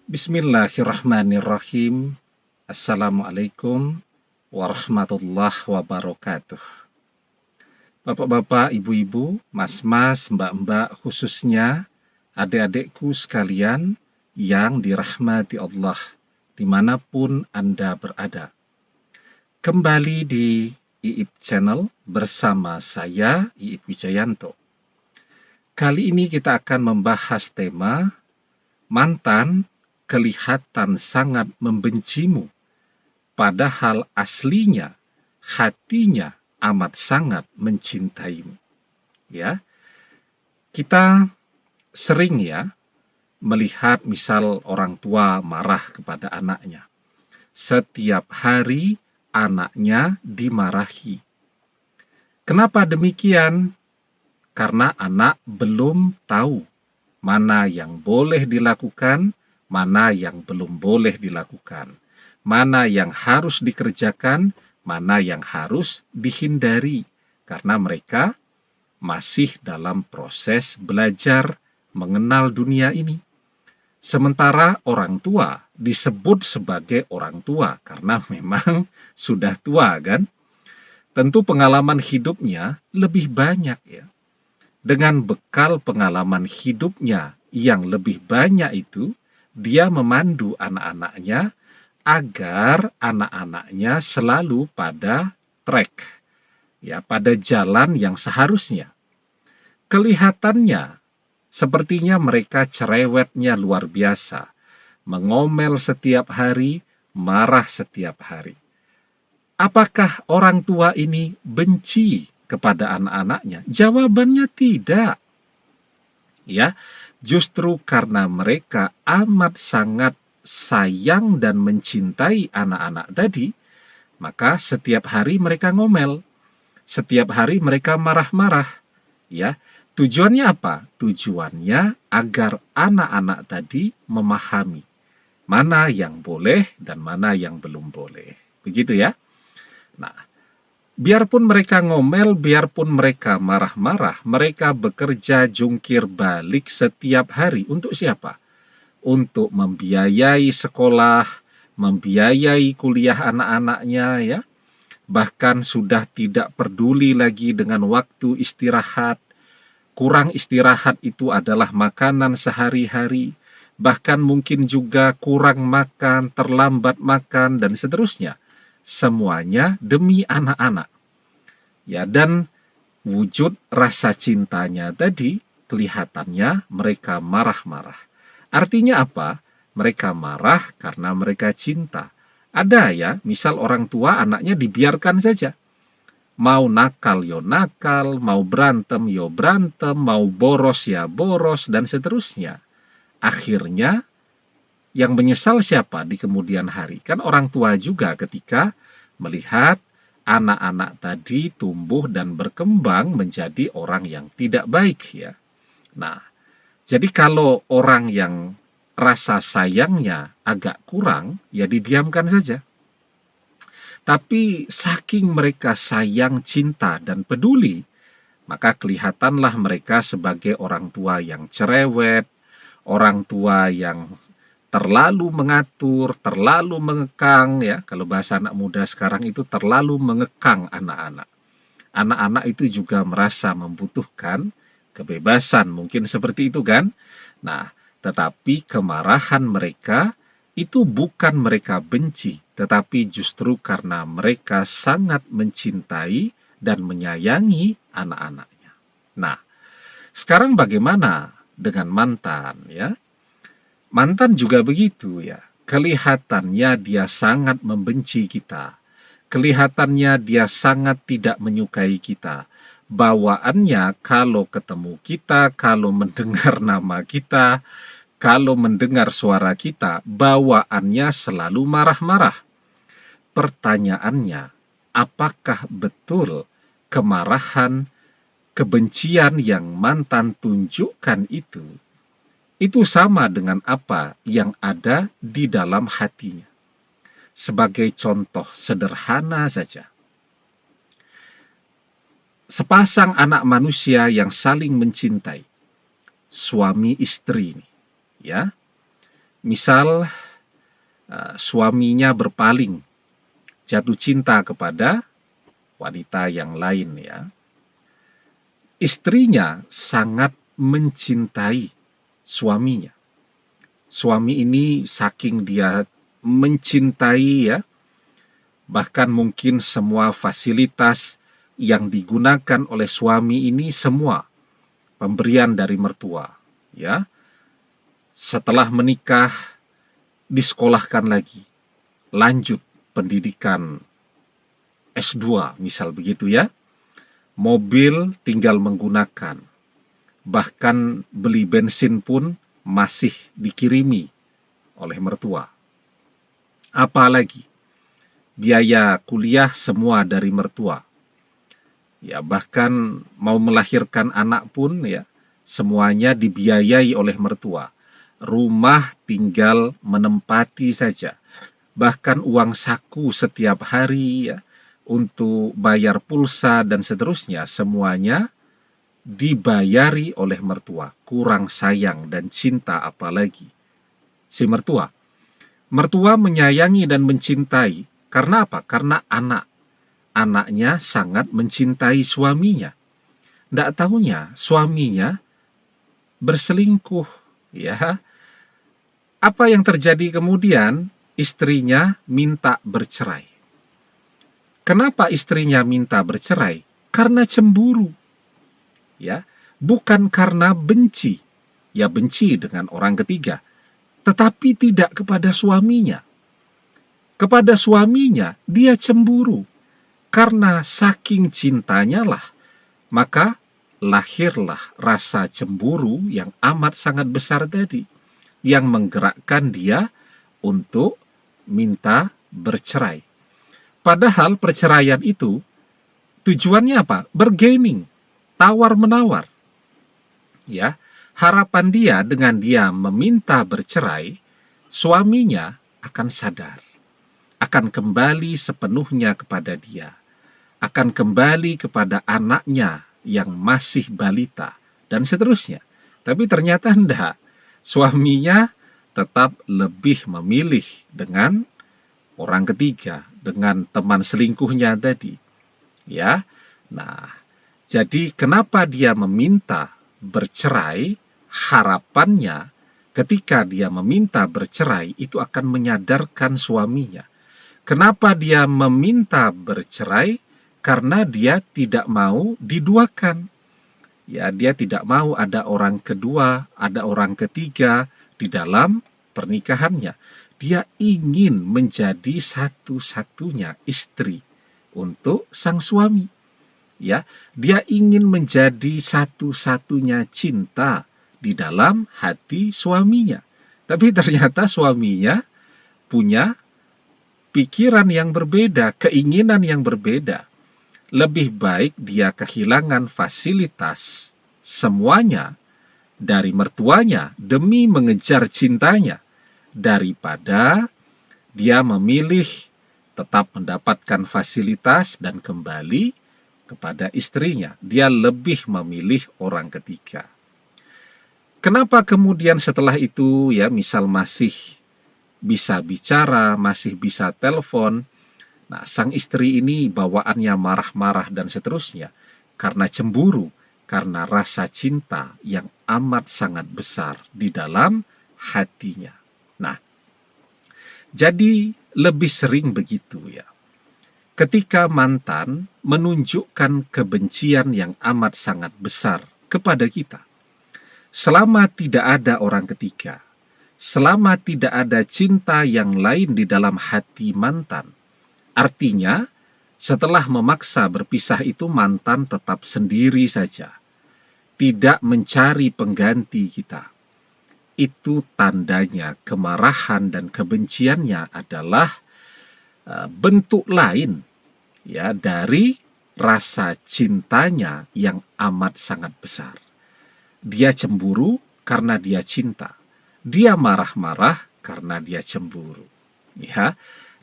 Bismillahirrahmanirrahim. Assalamualaikum warahmatullahi wabarakatuh. Bapak-bapak, ibu-ibu, mas-mas, mbak-mbak, khususnya adik-adikku sekalian yang dirahmati Allah dimanapun Anda berada. Kembali di IIP Channel bersama saya, IIP Wijayanto. Kali ini kita akan membahas tema mantan kelihatan sangat membencimu, padahal aslinya hatinya amat sangat mencintaimu. Ya, kita sering melihat misal orang tua marah kepada anaknya. Setiap hari anaknya dimarahi. Kenapa demikian? Karena anak belum tahu mana yang boleh dilakukan, mana yang belum boleh dilakukan, mana yang harus dikerjakan, mana yang harus dihindari, karena mereka masih dalam proses belajar mengenal dunia ini. Sementara orang tua disebut sebagai orang tua karena memang sudah tua kan? Tentu pengalaman hidupnya lebih banyak ya. Dengan bekal pengalaman hidupnya yang lebih banyak itu, dia memandu anak-anaknya agar anak-anaknya selalu pada track, pada jalan yang seharusnya. Kelihatannya sepertinya mereka cerewetnya luar biasa, mengomel setiap hari, marah setiap hari. Apakah orang tua ini benci kepada anak-anaknya? Jawabannya tidak. Ya, justru karena mereka amat sangat sayang dan mencintai anak-anak tadi, maka setiap hari mereka ngomel. Setiap hari mereka marah-marah. Ya, tujuannya apa? Tujuannya agar anak-anak tadi memahami mana yang boleh dan mana yang belum boleh. Begitu ya. Nah, biarpun mereka ngomel, biarpun mereka marah-marah, mereka bekerja jungkir balik setiap hari. Untuk siapa? Untuk membiayai sekolah, membiayai kuliah anak-anaknya ya. Bahkan sudah tidak peduli lagi dengan waktu istirahat. Kurang istirahat itu adalah makanan sehari-hari. Bahkan mungkin juga kurang makan, terlambat makan, dan seterusnya. Semuanya demi anak-anak. Ya, dan wujud rasa cintanya tadi kelihatannya mereka marah-marah. Artinya apa? Mereka marah karena mereka cinta. Ada ya, misal orang tua anaknya dibiarkan saja. Mau nakal yo nakal, mau berantem yo berantem, mau boros ya boros, dan seterusnya. Akhirnya yang menyesal siapa di kemudian hari? Kan orang tua juga ketika melihat anak-anak tadi tumbuh dan berkembang menjadi orang yang tidak baik ya. Nah, jadi kalau orang yang rasa sayangnya agak kurang, ya didiamkan saja. Tapi saking mereka sayang, cinta, dan peduli, maka kelihatanlah mereka sebagai orang tua yang cerewet, orang tua yang terlalu mengatur, terlalu mengekang ya. Kalau bahasa anak muda sekarang itu terlalu mengekang anak-anak. Anak-anak itu juga merasa membutuhkan kebebasan, mungkin seperti itu kan. Nah, tetapi kemarahan mereka itu bukan mereka benci, tetapi justru karena mereka sangat mencintai dan menyayangi anak-anaknya. Nah, sekarang bagaimana dengan mantan ya? Mantan juga begitu ya. Kelihatannya dia sangat membenci kita. Kelihatannya dia sangat tidak menyukai kita. Bawaannya kalau ketemu kita, kalau mendengar nama kita, kalau mendengar suara kita, bawaannya selalu marah-marah. Pertanyaannya, apakah betul kemarahan, kebencian yang mantan tunjukkan itu sama dengan apa yang ada di dalam hatinya? Sebagai contoh sederhana saja, sepasang anak manusia yang saling mencintai, suami istri ya, Misal suaminya berpaling, jatuh cinta kepada wanita yang lain ya. Istrinya sangat mencintai suaminya. Suami ini saking dia mencintai ya, bahkan mungkin semua fasilitas yang digunakan oleh suami ini semua pemberian dari mertua ya. Setelah menikah disekolahkan lagi, lanjut pendidikan S2 misal begitu ya. Mobil tinggal menggunakan, bahkan beli bensin pun masih dikirimi oleh mertua. Apalagi biaya kuliah semua dari mertua. Ya, bahkan mau melahirkan anak pun ya semuanya dibiayai oleh mertua. Rumah tinggal menempati saja. Bahkan uang saku setiap hari ya untuk bayar pulsa dan seterusnya semuanya dibayari oleh mertua. Kurang sayang dan cinta apalagi si mertua. Mertua menyayangi dan mencintai. Karena apa? Karena anaknya sangat mencintai suaminya. Tidak tahunya suaminya berselingkuh. Ya, apa yang terjadi kemudian? Istrinya minta bercerai. Kenapa istrinya minta bercerai? Karena cemburu. Ya, bukan karena benci. Ya, benci dengan orang ketiga, tetapi tidak kepada suaminya. Kepada suaminya dia cemburu. Karena saking cintanya lah, maka lahirlah rasa cemburu yang amat sangat besar tadi, yang menggerakkan dia untuk minta bercerai. Padahal perceraian itu tujuannya apa? Bergaining, tawar-menawar. Ya, harapan dia dengan dia meminta bercerai, suaminya akan sadar, akan kembali sepenuhnya kepada dia, akan kembali kepada anaknya yang masih balita, dan seterusnya. Tapi ternyata enggak. Suaminya tetap lebih memilih dengan orang ketiga, dengan teman selingkuhnya tadi. Ya. Nah, jadi kenapa dia meminta bercerai? Harapannya ketika dia meminta bercerai itu akan menyadarkan suaminya. Kenapa dia meminta bercerai? Karena dia tidak mau diduakan. Ya, dia tidak mau ada orang kedua, ada orang ketiga di dalam pernikahannya. Dia ingin menjadi satu-satunya istri untuk sang suami. Ya, dia ingin menjadi satu-satunya cinta di dalam hati suaminya. Tapi ternyata suaminya punya pikiran yang berbeda, keinginan yang berbeda. Lebih baik dia kehilangan fasilitas semuanya dari mertuanya demi mengejar cintanya, daripada dia memilih tetap mendapatkan fasilitas dan kembali kepada istrinya. Dia lebih memilih orang ketiga. Kenapa kemudian setelah itu ya misal masih bisa bicara, masih bisa telepon, nah, sang istri ini bawaannya marah-marah dan seterusnya karena cemburu, karena rasa cinta yang amat sangat besar di dalam hatinya. Nah, jadi lebih sering begitu ya. Ketika mantan menunjukkan kebencian yang amat sangat besar kepada kita, selama tidak ada orang ketiga, selama tidak ada cinta yang lain di dalam hati mantan, artinya, setelah memaksa berpisah itu mantan tetap sendiri saja. Tidak mencari pengganti kita. Itu tandanya kemarahan dan kebenciannya adalah bentuk lain ya dari rasa cintanya yang amat sangat besar. Dia cemburu karena dia cinta. Dia marah-marah karena dia cemburu. Ya.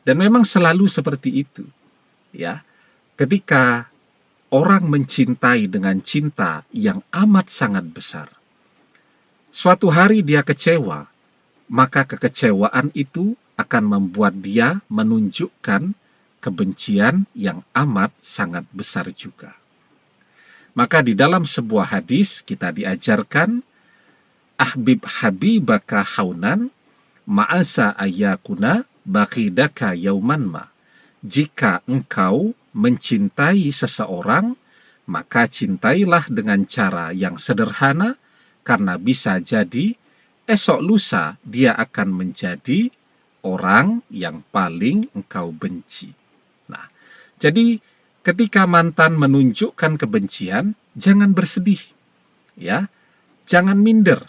Dan memang selalu seperti itu. Ya, ketika orang mencintai dengan cinta yang amat sangat besar, suatu hari dia kecewa maka kekecewaan itu akan membuat dia menunjukkan kebencian yang amat sangat besar juga. Maka di dalam sebuah hadis kita diajarkan, ahbib habibaka haunan ma'asa ayakuna bakidaka yauman ma. Jika engkau mencintai seseorang, maka cintailah dengan cara yang sederhana, karena bisa jadi esok lusa dia akan menjadi orang yang paling engkau benci. Nah, jadi ketika mantan menunjukkan kebencian, jangan bersedih, ya, jangan minder,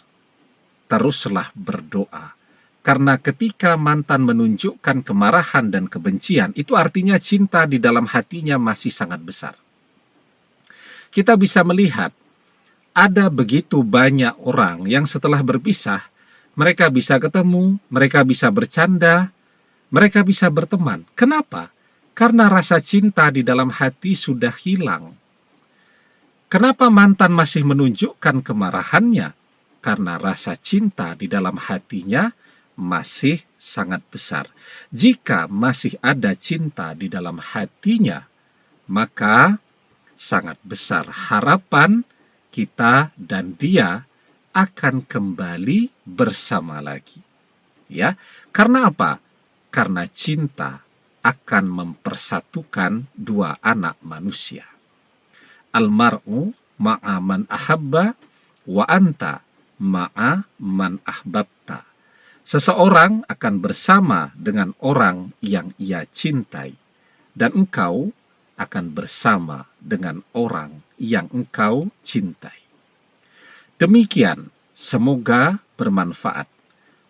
teruslah berdoa. Karena ketika mantan menunjukkan kemarahan dan kebencian, itu artinya cinta di dalam hatinya masih sangat besar. Kita bisa melihat, ada begitu banyak orang yang setelah berpisah, mereka bisa ketemu, mereka bisa bercanda, mereka bisa berteman. Kenapa? Karena rasa cinta di dalam hati sudah hilang. Kenapa mantan masih menunjukkan kemarahannya? Karena rasa cinta di dalam hatinya masih sangat besar. Jika masih ada cinta di dalam hatinya, maka sangat besar harapan kita dan dia akan kembali bersama lagi. Ya, karena apa? Karena cinta akan mempersatukan dua anak manusia. Almar'u ma'a man ahabba wa anta ma'a man ahbabta. Seseorang akan bersama dengan orang yang ia cintai, dan engkau akan bersama dengan orang yang engkau cintai. Demikian, semoga bermanfaat.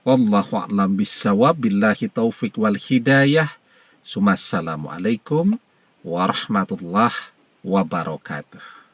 Wallahu a'lam bissawab, billahi taufik wal hidayah. Assalamualaikum warahmatullahi wabarakatuh.